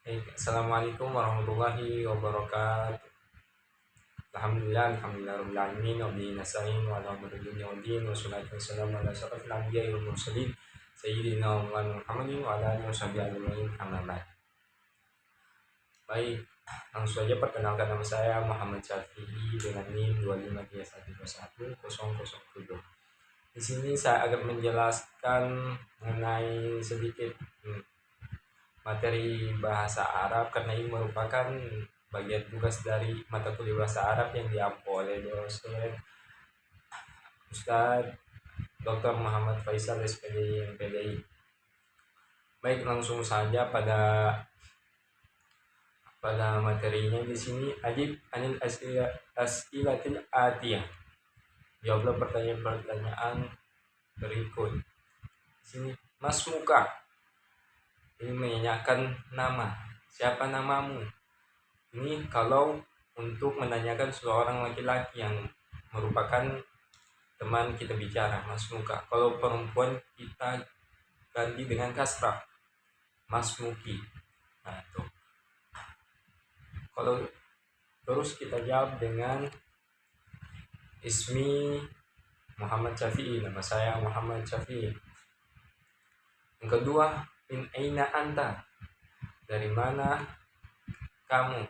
Assalamualaikum warahmatullahi wabarakatuh. Alhamdulillah alamin wa bihi nasta'in wa ala umuri dunya waddin wa salatu wassalamu ala asyrofil anbiya'i wal mursalin sayyidina wa maulana Muhammadin wa ala alihi washabihi ajmain amma ba'd. Baik, langsung saja perkenalkan nama saya Muhammad Syafi'i dengan NIM 253121007. Di sini saya akan menjelaskan mengenai sedikit materi bahasa Arab karena ini merupakan bagian tugas dari mata kuliah bahasa Arab yang diampu oleh dosen Ustadz Dr. Muhammad Faisal SPD MPDI. Baik, langsung saja pada materinya. Di sini ajib anil as'ilatil atiyah. Jawablah pertanyaan-pertanyaan berikut. Di sini Mas Muka ini menanyakan nama. Siapa namamu? Ini kalau untuk menanyakan seorang laki-laki yang merupakan teman kita bicara, Mas Muka. Kalau perempuan kita ganti dengan kasrah, Mas Muki. Nah, tuh. Kalau terus kita jawab dengan Ismi Muhammad Syafi'i, nama saya Muhammad Syafi'i. Yang kedua, min aina anta, dari mana kamu?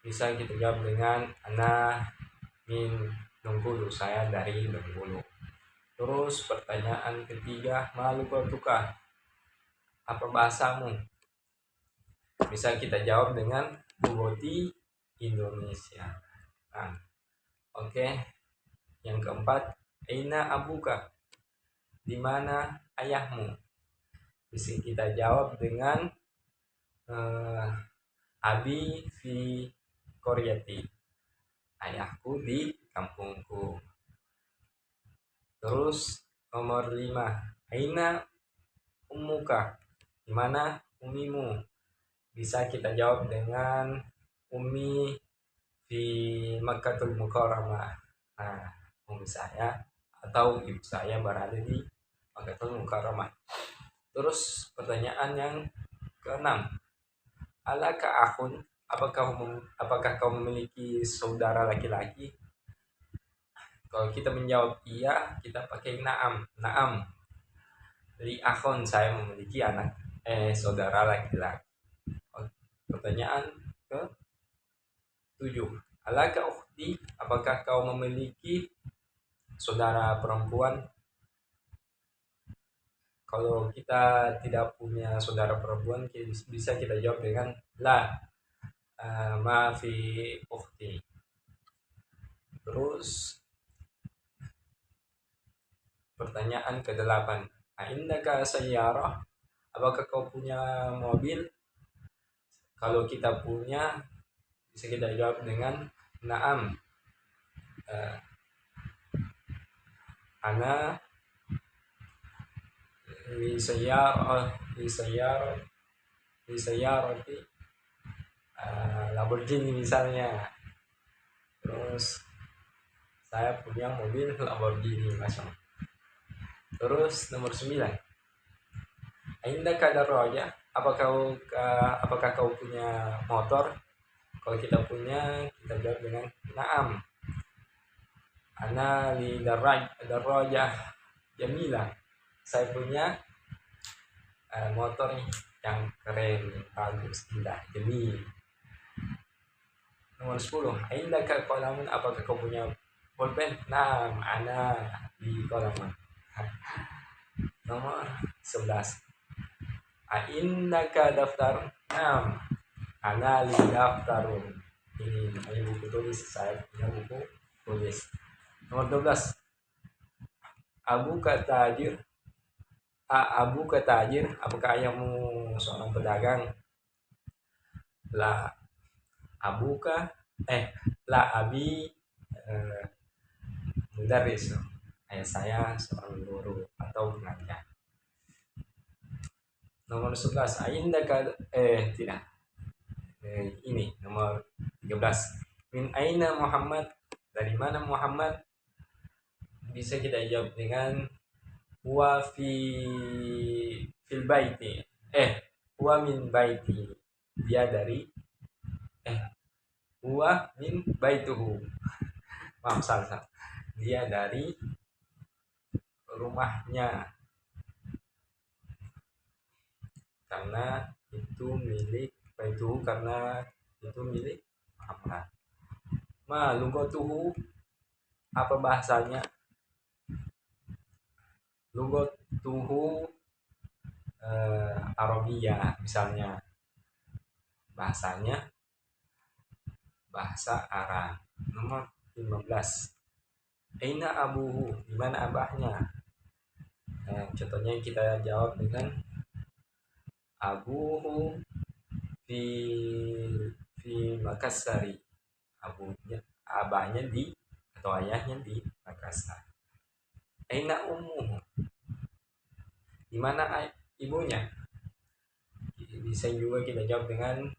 Bisa kita jawab dengan ana min Bengkulu, saya dari Bengkulu. Terus pertanyaan ketiga, malu tukar, apa bahasamu? Bisa kita jawab dengan Bugoti Indonesia. Nah, oke. Yang keempat, aina abuka, di mana ayahmu? Bisa kita jawab dengan abi fi koryati, ayahku di kampungku. Terus nomor 5, aina ummuka, di mana umimu? Bisa kita jawab dengan umi di Makkahul Mukarramah. Nah, umi saya atau ibu saya berada di Makkahul Mukarramah. Terus pertanyaan yang keenam, alaka akhun, apakah kau memiliki saudara laki-laki? Kalau kita menjawab iya, kita pakai naam. Li akhun, saya memiliki saudara laki-laki. Pertanyaan ke-7, alaka ukhti, apakah kau memiliki saudara perempuan? Kalau kita tidak punya saudara perempuan, bisa kita jawab dengan la, ma fi ukhti. Terus pertanyaan ke-8, indaka sayyarah, apakah kau punya mobil? Kalau kita punya, bisa kita jawab dengan naam, ana li sayyarati Lamborghini misalnya. Terus saya punya mobil Lamborghini masuk. Terus nomor 9, indaka darajah, apakah kau punya motor? Kalau kita punya, kita jawab dengan naam, ana li darajah jamilah, saya punya motor yang keren, bagus, indah, jamil. Nomor 10, indaka qalamun, apakah kau punya pulpen? Naam, ana li qalamun. Nomor 11, indaka daftar? Naam, ana li daftarun. Ini namanya buku tulis, saya punya buku tulis. Nomor 12, abu kata tajir, apakah ayahmu seorang pedagang? La abi mudaris, ayah saya seorang guru atau pengajar. Nomor 11, ini nomor 13, min aina Muhammad, dari mana Muhammad? Bisa kita jawab dengan huwa fil baiti, huwa min baiti, dia dari huwa min baituhu, maaf salah, dia dari rumahnya, karena itu milik baituhu, karena itu milik Muhammad. Ma lugatuhu, apa bahasanya? Lugatuhu Arabia, misalnya bahasanya bahasa Arab. Nomor 15, aina abuhu, di mana abahnya? Contohnya kita jawab dengan abuhu fi Makassari, abahnya di atau ayahnya di Makassar. Aina ummuhu, di mana ibunya? Bisa juga kita jawab dengan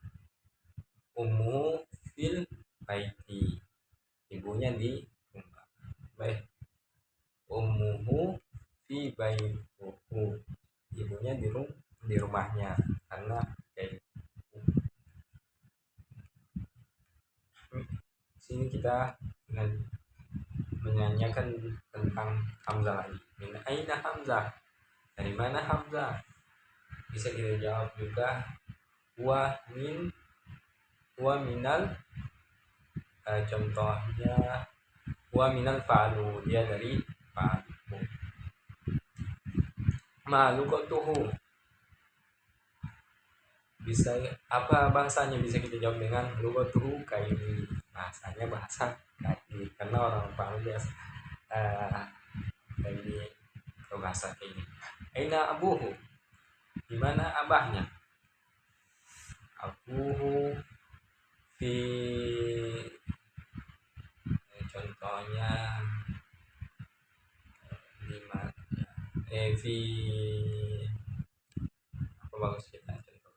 ummu fil baiti, ibunya di rumah. Baik, ummuhu fi baituhu, ibunya di rumahnya, karena kayak sini kita menyanyikan tentang Hamzah lagi. Min aina Hamzah, dari mana Hamzah? Bisa kita jawab juga huwa minal, contohnya huwa minal fa'lu, dia dari fa'lu. Ma lugatuhu, bisa apa bahasanya? Bisa kita jawab dengan lugatuhu kaini, bahasanya bahasa kaini, karena orang Palu biasa dari bahasa kaini. Aina abuhu, di mana abahnya? Abuhu fi, contohnya di mana? Fi apa bagus kita contoh?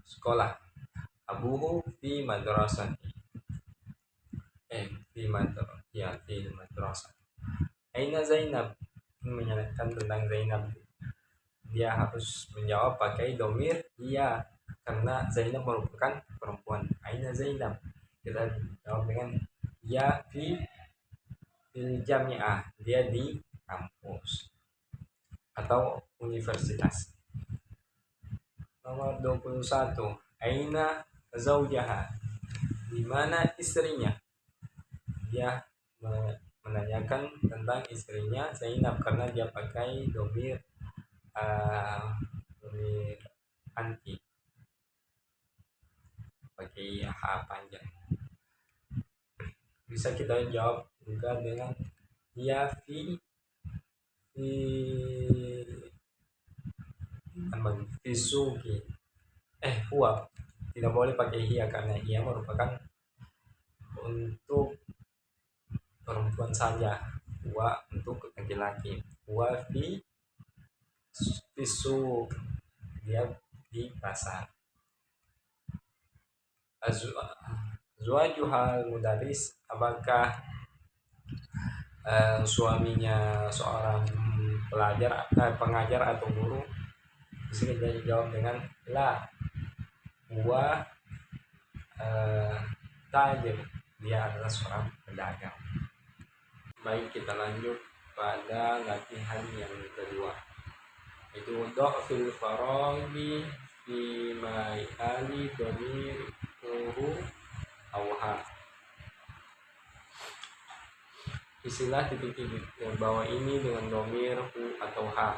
Sekolah. Abuhu fi madrasah. Fi madrasah. Aina Zainab, ini menyatakan tentang Zainab. Dia harus menjawab pakai domir iya, karena Zainab merupakan perempuan. Aina Zainab, kita jawab dengan ya fi fil jami'ah, dia di kampus atau universitas. Nomor 21, aina zaujaha, di mana istrinya? Dia menanyakan tentang istrinya Zainab, karena dia pakai domir anti, pakai h panjang. Bisa kita jawab juga dengan ya fi suki. Huwa tidak boleh pakai hiya, karena hiya merupakan untuk perempuan saja, huwa untuk laki-laki. Huwa fi suq, dia di pasar. Azwajuhal mudaris, apakah suaminya seorang pengajar atau guru? Bisa kita jawab dengan la, huwa tajir, dia adalah seorang pedagang. Baik, kita lanjut pada latihan yang kedua, itu dhafil faraghi fi ma'ali dhamir awha. Istilah titik-titik yang bawah ini dengan domir hu atau ha.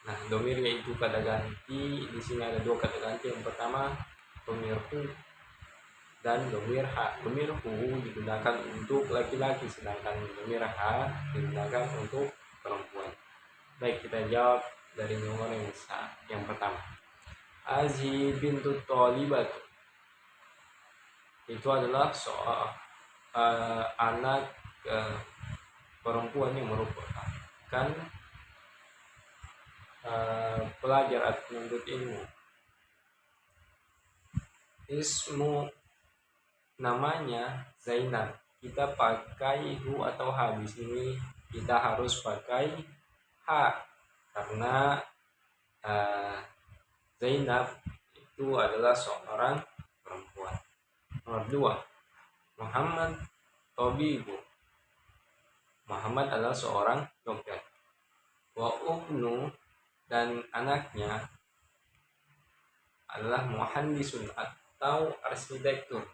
Nah, domir yaitu kata ganti. Di sini ada dua kata ganti. Yang pertama domir hu dan domir ha. Domir hu digunakan untuk laki-laki, sedangkan domir ha digunakan untuk perempuan. Baik, kita jawab dari nomor yang pertama. Azhi bintu thalibat, itu adalah soal anak perempuan yang merupakan pelajar atau penuntut ilmu. Ismu, namanya Zainab, kita pakai hu atau ha. Di sini kita harus pakai ha, karena Zainab itu adalah seorang perempuan. Nomor 2, Muhammad Tabibu. Muhammad adalah seorang dokter. Wa ubnu, dan anaknya adalah muhandisun atau arsitektur.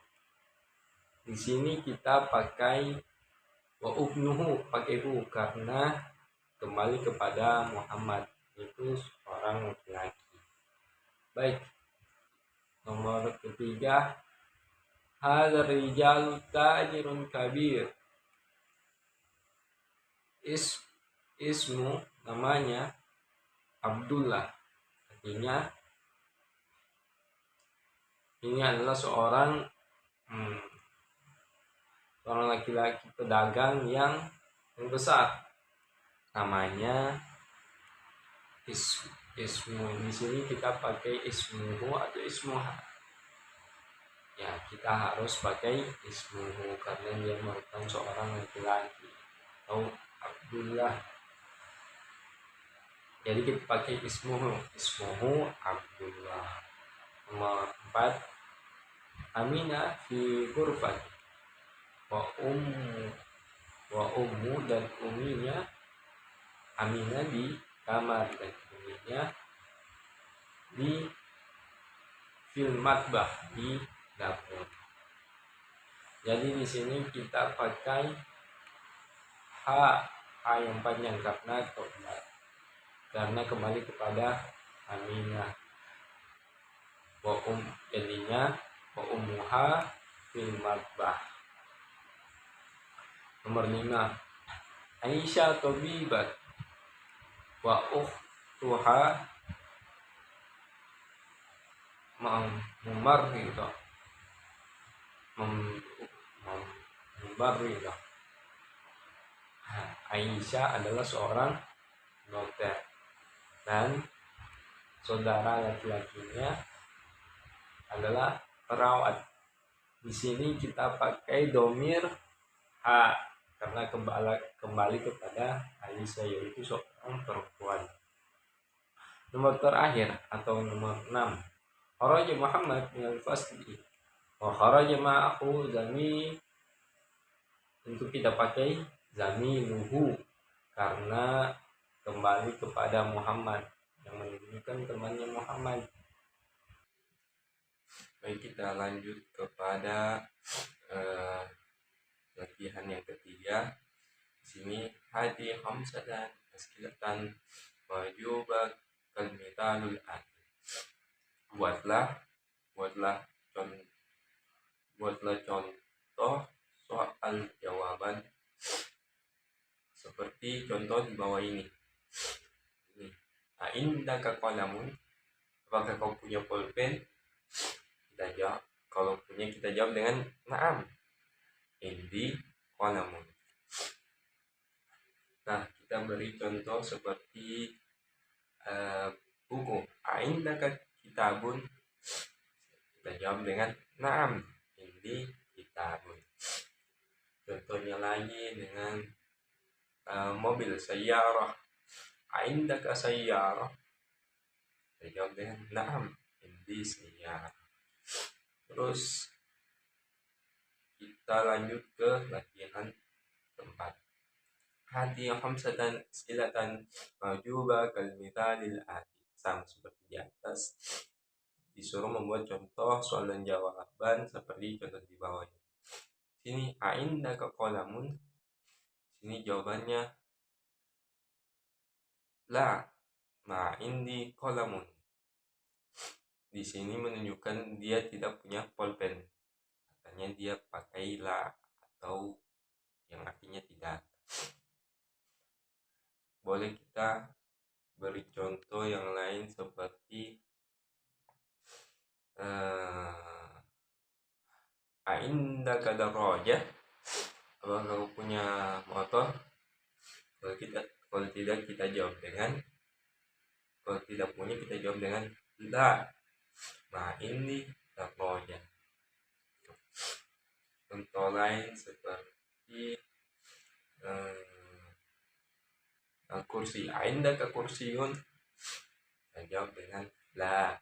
Di sini kita pakai wa ubnuhu, pakai hu, karena kembali kepada Muhammad, itu seorang laki-laki. Baik, nomor ketiga, hadzal rijalu tajirun kabir. Ismu, namanya Abdullah, artinya ini adalah seorang laki-laki pedagang yang besar. Namanya ismu. Di sini kita pakai ismuhu atau ismuha. Ya, kita harus pakai ismuhu karena dia merupakan seorang laki-laki atau Abdullah. Jadi kita pakai ismuhu Abdullah. Nomor 4, Aminah fi ghurfati. Wa ummu dan uminya Aminah di kamar, dan uminya di fil matbah, di dapur. Jadi di sini kita pakai ha yang panjang karena kembali kepada Aminah. Jadinya wa ummuha fil matbah. Nomor 5, Aisyah tabibat wa ukhtuha mumarridah. Aisyah adalah seorang dokter dan saudara laki-lakinya adalah perawat. Di sini kita pakai domir ha karena kembali kepada Aisyah, yaitu seorang perempuan. Nomor terakhir atau nomor 6, kharaja Muhammad minal fasli wa kharaja ma'ahu zami. Untuk kita pakai zamiluhu karena kembali kepada Muhammad, yang menunjukkan temannya Muhammad. Baik, kita lanjut kepada latihan yang ketiga. Di sini hadi khamsatan askilatan wajuba kalmitalul ati. Buatlah contoh soal jawaban seperti contoh di bawah ini. Indaka qalamun, apakah kau punya pulpen? Kita jawab, kalau punya kita jawab dengan na'am. Indi qalamun. Nah, kita beri contoh seperti buku. Indaka kitabun? Kita jawab dengan na'am. Indi kitabun. Contohnya lagi dengan mobil, sayyarah. Indaka sayyarah? Kita jawab dengan na'am. Indi sayyarah. Terus kita lanjut ke latihan keempat. Hadi khamsatan silatan majuba kalmithalil ati. Sama seperti di atas, disuruh membuat contoh soal dan jawaban seperti contoh di bawah ini. Sini indaka qalamun. Sini jawabannya la, ma indi qalamun. Di sini menunjukkan dia tidak punya pulpen. Katanya dia pakai la atau yang artinya tidak. Boleh kita beri contoh yang lain seperti indaka darajah. Apakah kau punya motor? Kalau tidak kita jawab dengan, kalau tidak punya kita jawab dengan la, nah ini darajah. Contoh lain seperti kursi, indaka kursiun? Kita jawab dengan la,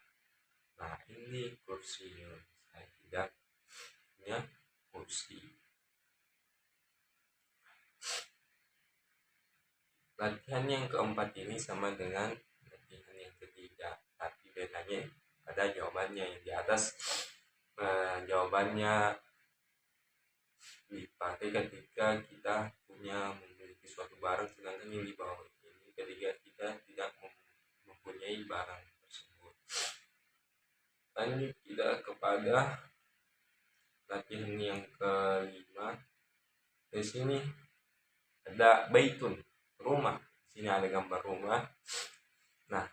Nah, ini kursi. Saya tidak punya kursi. Latihan yang keempat ini sama dengan latihan yang ketiga, tapi bedanya pada jawabannya. Yang di atas jawabannya dipakai ketika kita punya memiliki suatu barang, sedangkan yang di bawah ini ketika kita tidak mempunyai barang tersebut. Lanjut kita kepada latihan yang kelima. Di sini ada baitun, rumah. Di sini ada gambar rumah. Nah,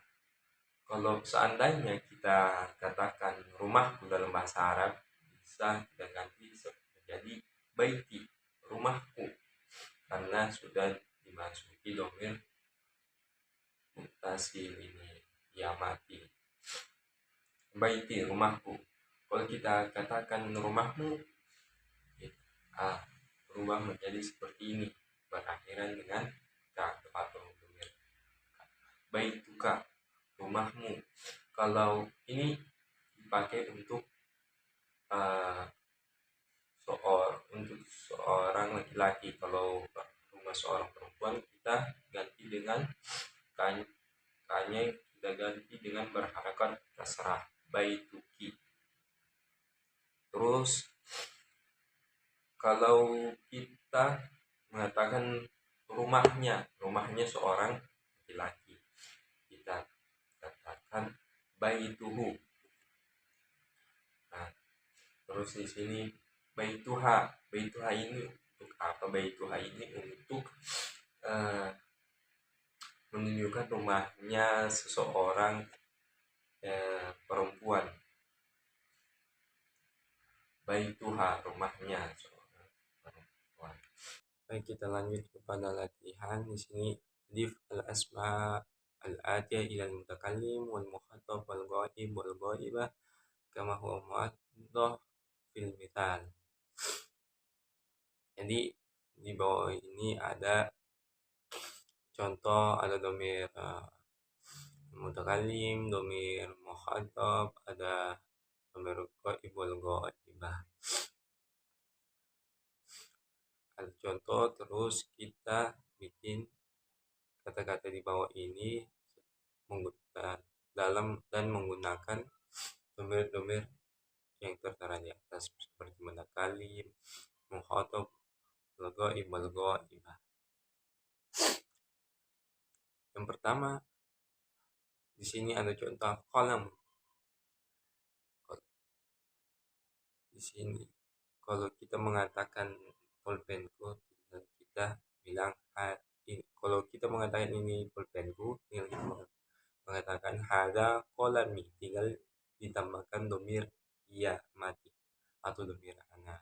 kalau seandainya kita katakan rumahku dalam bahasa Arab, bisa kita ganti menjadi baiti, rumahku, karena sudah dimasuki domir mutasil ini, ya mati. Baiti, rumahku. Kalau kita katakan rumahmu, berubah menjadi seperti ini, berakhiran dengan ka atau domir. Baituka, rumahmu. Kalau ini dipakai untuk untuk seorang laki-laki. Kalau rumah seorang perempuan, kita ganti dengan kanya kita ganti dengan berharakat kasrah, baituki. Terus kalau kita mengatakan rumahnya seorang laki-laki, kita katakan baituhu. Nah, terus di sini baituha ini untuk apa? Baituha ini untuk menunjukkan rumahnya seseorang perempuan. Baituha, rumahnya seorang perempuan. Baik, kita lanjut kepada latihan. Di sini dif al-asma al-atiyah ila al-mutakallim wal mukhatab wal ghaib wal ghaibah kama huwa mu'addah fil mithal. Jadi di bawah ini ada contoh, ada domir mutakallim, domir mukhatab, ada domir ghaib wal ghaibah. Ada contoh, terus kita bikin kata-kata di bawah ini menggunakan domir-domir yang tertera di atas seperti mutakalim, mukhatab, ghaib wal ghaibah. Yang pertama, di sini ada contoh qalam. Di sini kalau kita mengatakan pulpenku, tinggal kita bilang kalau kita mengatakan ini pulpenku, tinggal kita mengatakan hada qalami, tinggal ditambahkan domir ya mati atau domir ana.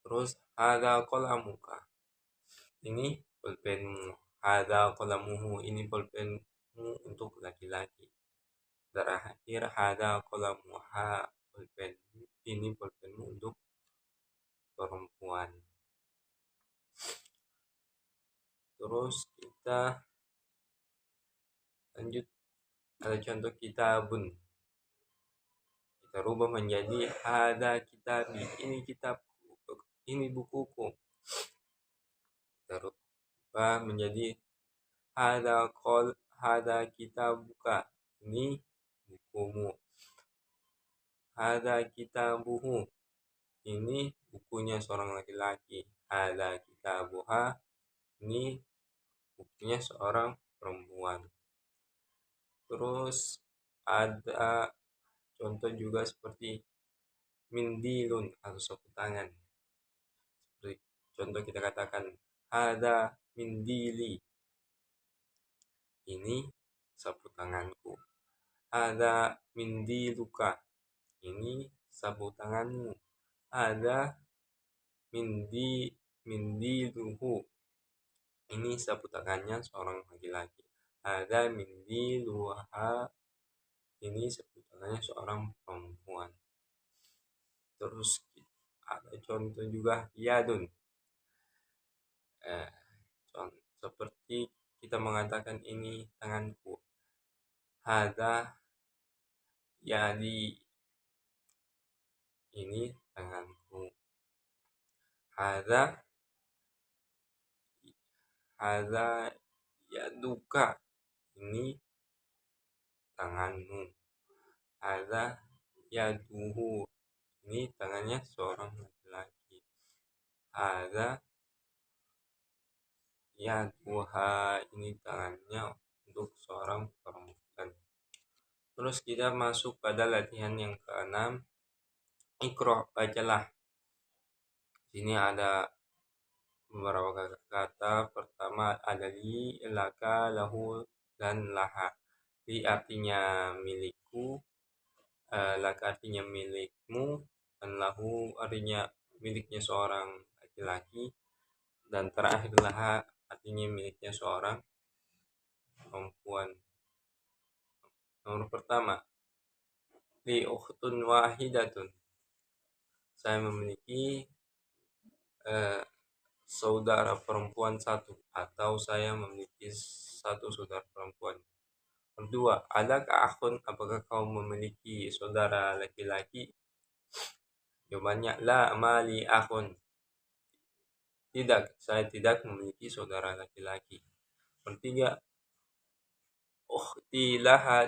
Terus hada qalamuka, ini pulpenmu. Hada qalamuhu, ini pulpenmu untuk laki-laki. Terakhir hada qalamuha, pulpenmu, ini pulpenmu untuk perempuan. Terus kita lanjut, ada contoh kitabun. Kita rubah menjadi hada kitabi, ini kitabku, ini bukuku. Kita rubah menjadi hada kitabuka, ini bukumu. Hada kitabuhu, ini bukunya seorang laki-laki. Hada kitabuha, ini bukunya seorang perempuan. Terus ada contoh juga seperti mindilun atau sapu tangan. Seperti contoh kita katakan hada mindili, ini sapu tanganku. Hada mindiluka, ini sapu tanganmu. Ada mindiluhu, ini sapu tangannya seorang laki-laki. Ada mindiluha, ini sapu tangannya seorang perempuan. Terus ada contoh juga yadun, seperti kita mengatakan ini tanganku. Hada yadi, ini tanganku. Hadza hadza yaduka, ini tanganmu. Hadza yaduhu, ini tangannya seorang laki-laki. Hadza yaduha, ini tangannya untuk seorang perempuan. Terus kita masuk pada latihan yang keenam. Iqra, bacalah. Sini ada beberapa kata. Pertama ada li, laka, lahu, dan laha. Li artinya milikku, laka artinya milikmu, dan lahu artinya miliknya seorang laki-laki, dan terakhir laha artinya miliknya seorang perempuan. Nomor pertama, li ukhtun wahidatun, saya memiliki saudara perempuan satu, atau saya memiliki satu saudara perempuan. Kedua, adakah akhun, apakah kau memiliki saudara laki-laki? Jawabannya la, mali akhun, tidak, saya tidak memiliki saudara laki-laki. Ketiga, ukhti laha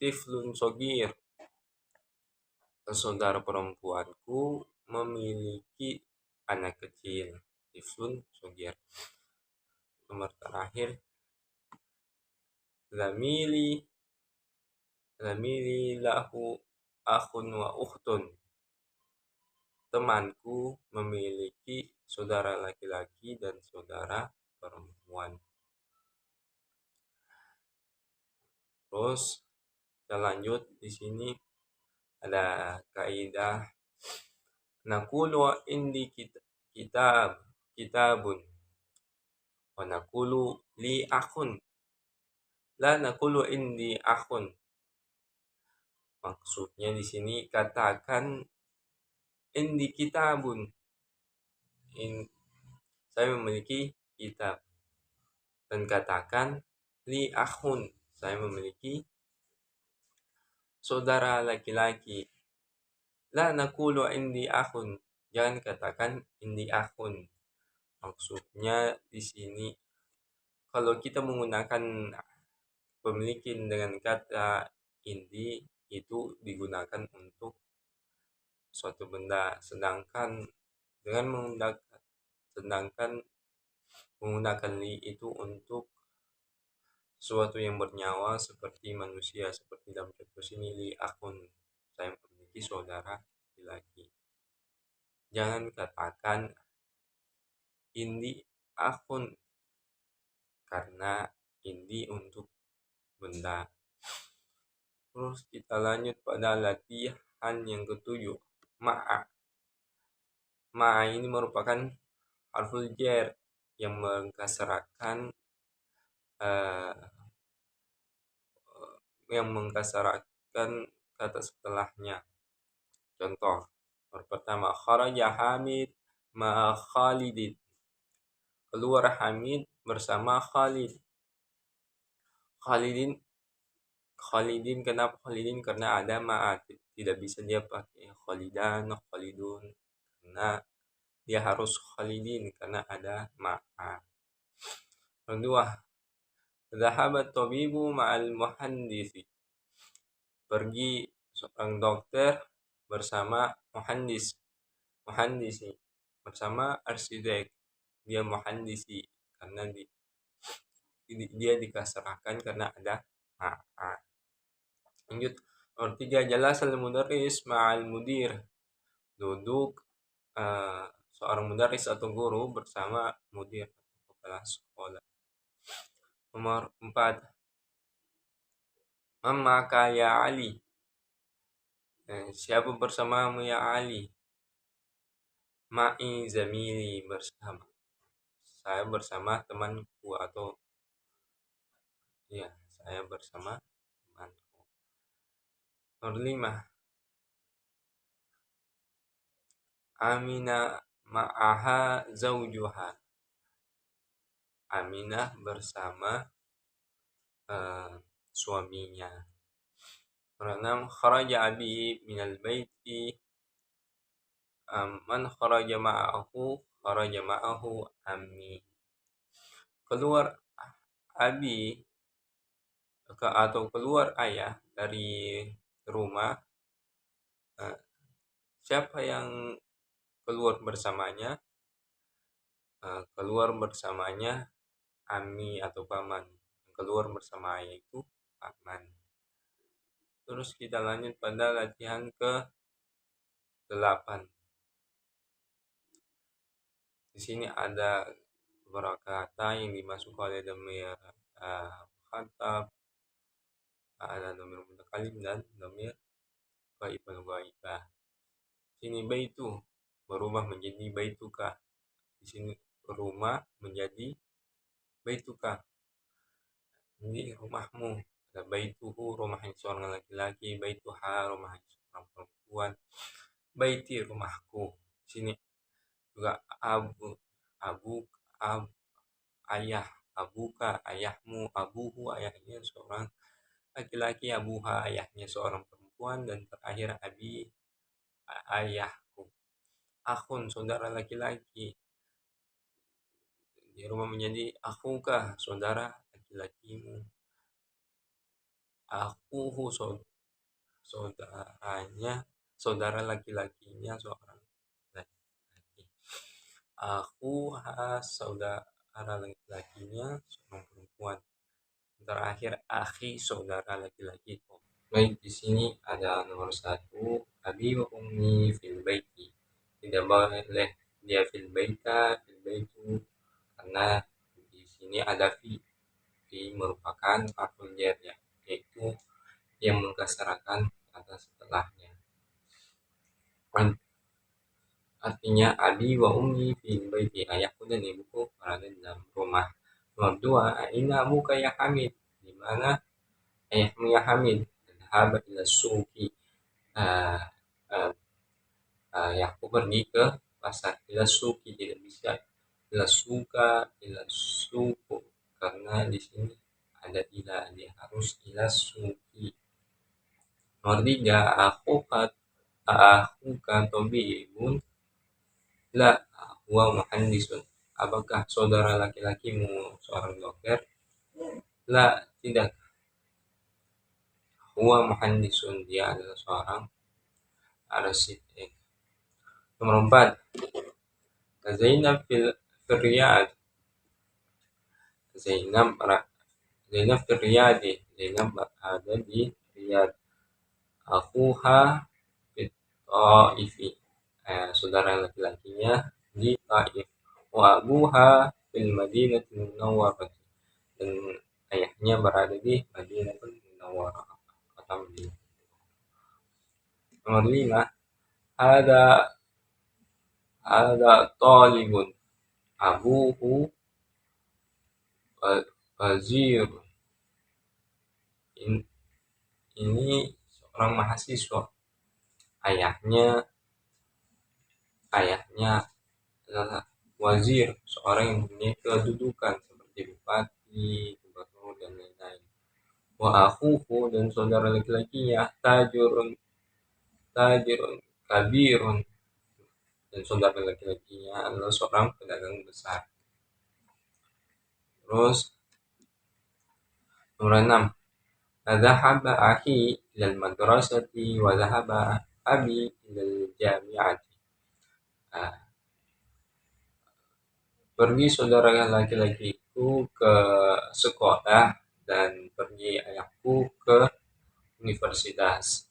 tiflun sogir, saudara perempuanku memiliki anak kecil. Tiflun sogir. Nomor terakhir, lamili lahu akhun wa ukhtun, temanku memiliki saudara laki-laki dan saudara perempuan. Terus kita lanjut, di sini ada kaidah naqulu indi kitabun wa naqulu li akhun, la naqulu indi akhun. Maksudnya di sini katakan indi kitabun, saya memiliki kitab, dan katakan li akhun, saya memiliki saudara laki-laki. La naqulu indi akhun, jangan katakan indi akhun. Maksudnya di sini kalau kita menggunakan pemilikin dengan kata indi, itu digunakan untuk suatu benda, sedangkan menggunakan li itu untuk sesuatu yang bernyawa seperti manusia. Seperti dalam contoh sini, li akun, saya memiliki saudara laki-laki. Jangan katakan indi akun, karena indi untuk benda. Terus kita lanjut pada latihan yang ketujuh, ma'a. Ma'a ini merupakan harful jar yang mengkasrakan kata setelahnya. Contoh, pertama, kharaja Hamid ma'a Khalidin, keluar Hamid bersama Khalid. Khalidin, kenapa Khalidin? Karena ada ma'a, tidak bisa dia pakai Khalidan, Khalidun, karena dia harus Khalidin karena ada ma'a. Kedua, zahabat tabibu ma'al muhandisi, pergi seorang dokter bersama muhandisi bersama arsitek. Dia muhandisi karena dia dikasrahkan karena ada ma'a. Lanjut, nomor 3, jalasal mudarris ma'al mudir, duduk seorang mudarris atau guru bersama mudir, kepala sekolah. Nomor 4, mamaka ya Ali, siapa bersamamu ya Ali? Ma'i zamili, bersama, saya bersama temanku, atau ya, saya bersama temanku. Nomor 5, Amina ma'aha zaujuha, Aminah bersama suaminya. Nomor 6, kharaja abi minal baiti man kharaja ma'ahu ammi. Keluar abi atau keluar ayah dari rumah, siapa yang keluar bersamanya? Keluar bersamanya ami atau paman. Keluar bersama ayah itu paman. Terus kita lanjut pada latihan ke-8. Di sini ada beberapa kata yang dimasukkan oleh dhamir mukhatab, ada dhamir mutakalim dan dhamir ghaib al ghaibah. Di sini baitu berubah menjadi baituka. Di sini rumah menjadi baituka. Ini rumahmu. Ada baituhu, rumahnya seorang laki-laki, baituha, rumahnya seorang perempuan. Baiti, rumahku. Di sini juga abu, ayah, abuka, ayahmu, abuhu, ayahnya seorang laki-laki, abuha, ayahnya seorang perempuan, dan terakhir abi, ayahku. Akhun, saudara laki-laki. Di rumah menjadi akhuka, saudara laki-lakimu. Akhuhu, saudaranya, saudara laki-lakinya seorang laki-laki. Akhuha, saudara laki-lakinya seorang perempuan. Terakhir akhi, saudara laki-laki. Baik, di sini ada nomor 1, abi wa ummi fil baiti. Tidak boleh dia fil baitu, karena di sini ada fi merupakan harful jar, yaitu yang mengkasarakan kata setelahnya. Artinya abi wa ummi fil baiti, ayahku dan ibuku berada dalam rumah. Nomor 2, aina abuka ya Hamid, di mana ayahmu ya Hamid? Dhahaba ila suqi, ayahku pergi ke pasar. Ila suqi, tidak bisa ila suka, ila suku, karena di sini ada ila, dia harus ila suqi. Nomor 3, akhuka tabibun, la huwa muhandisun. Apakah saudara laki-lakimu seorang dokter? La, tidak. Huwa muhandisun, dia adalah seorang arsitek. Nomor 4, Zainab fil Riyadh. Zainab fil Riyadh, Zainab berada di Riyadh. Akhuha fit Taifi, saudara laki-lakinya di Taif. Wa abuha fil Madinatul Munawwarah, dan ayahnya berada di Madinatul Munawwarah, kota Madinah. Nomor 5, ada talibun, abuhu wazir. Ini seorang mahasiswa. Ayahnya adalah wazir, seorang yang mempunyai kedudukan seperti bupati, gubernur, dan lain-lain. Wa akhuhu, dan saudara laki-lakinya tajirun kabirun, dan saudara laki-lakinya adalah seorang pedagang besar. Terus nomor 6, dhahaba akhi ilal madrasati wa dhahaba abi ilal jami'ati. Pergi saudara laki-lakiku ke sekolah dan pergi ayahku ke universitas.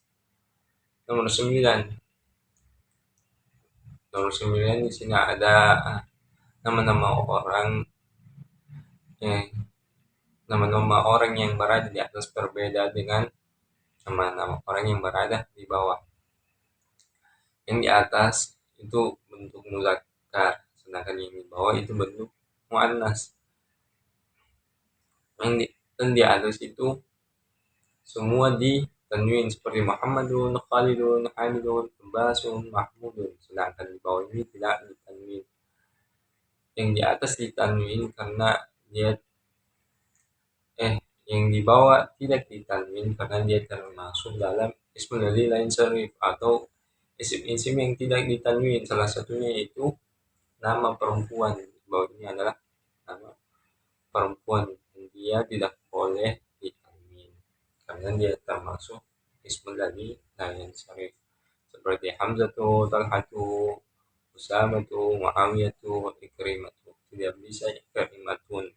Nomor 9, di sini ada nama-nama orang yang berada di atas berbeda dengan nama-nama orang yang berada di bawah. Yang di atas itu bentuk muzakkar, sedangkan yang di bawah itu bentuk muannas. Dan di atas itu semua di tanwin, seperti Muhammadun, Khalidun, Hamidun, Abbasun, Mahmudun. Sedangkan di bawah ini tidak ditanwin. Yang di atas ditanwin karena dia yang dibawa tidak ditanwin karena dia termasuk dalam ismul ladzi lain syarif atau isim-isim yang tidak ditanwin. Salah satunya yaitu nama perempuan. Bawahnya adalah nama perempuan. Dia tidak boleh ditanwin karena dia termasuk ismul ladzi lain syarif. Seperti Hamzatu, Talhatu, Usamatu, Muawiyatu, Ikrimatu. Tidak bisa Ikrimatun.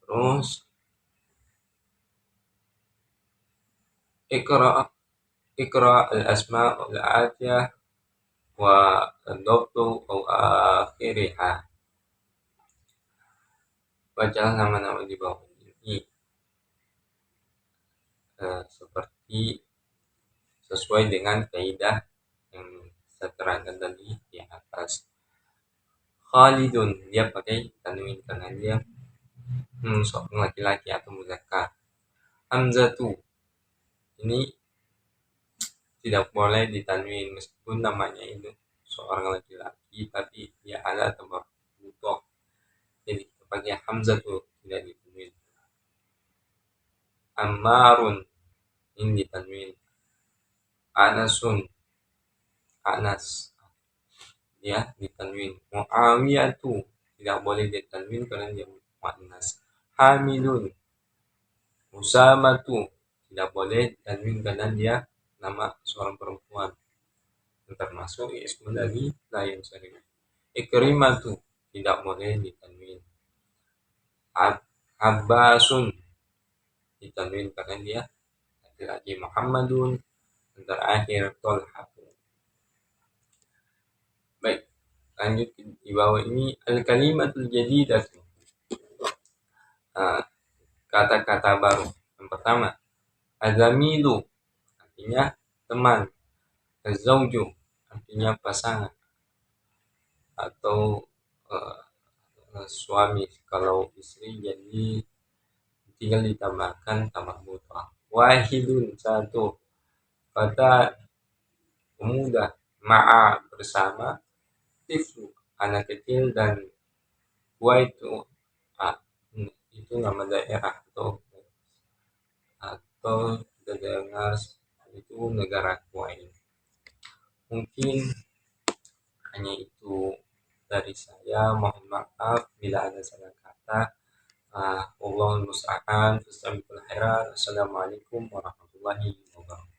Terus Ikra Ikra al-asma al-atiyah wa ad-dabtu au akhiriha. Bacalah nama-nama di bawah ini seperti sesuai dengan kaidah yang saya terangkan tadi di atas. Khalidun, dia pakai tanwin karena dia seorang laki-laki atau muzakkar. Hamzatu, ini tidak boleh ditanwin meskipun namanya itu seorang laki-laki tapi dia ada atau butuh. Jadi kita pakai Hamzatu, tidak ditanwin. Ammarun, ini ditanwin. Anasun, Anas, dia ditanwin. Muawiyatu, tidak boleh ditanwin karena dia muannas. Hamilun, Usamatu, tidak boleh ditanwin karena dia nama seorang perempuan termasuk ismul ladzi lain syarif. Ikrimatu, tidak boleh ditanwin. Abbasun, ditanwin karena dia laki-laki. Muhammadun, terakhir Tolhatu. Baik, lanjut di bawah ini al-kalimatul jadidah. Kata-kata baru. Yang pertama, azamilu, artinya teman. Azauju, artinya pasangan atau suami. Kalau istri jadi tinggal ditambahkan tambah mutlak. Wahidun, satu. Kata pemuda, ma'a, bersama. Tiflu, anak kecil, dan itu nama daerah atau dengar itu negara Kuwait. Mungkin hanya itu dari saya. Mohon maaf bila ada salah kata. Wallahul musta'an. Assalamualaikum warahmatullahi wabarakatuh.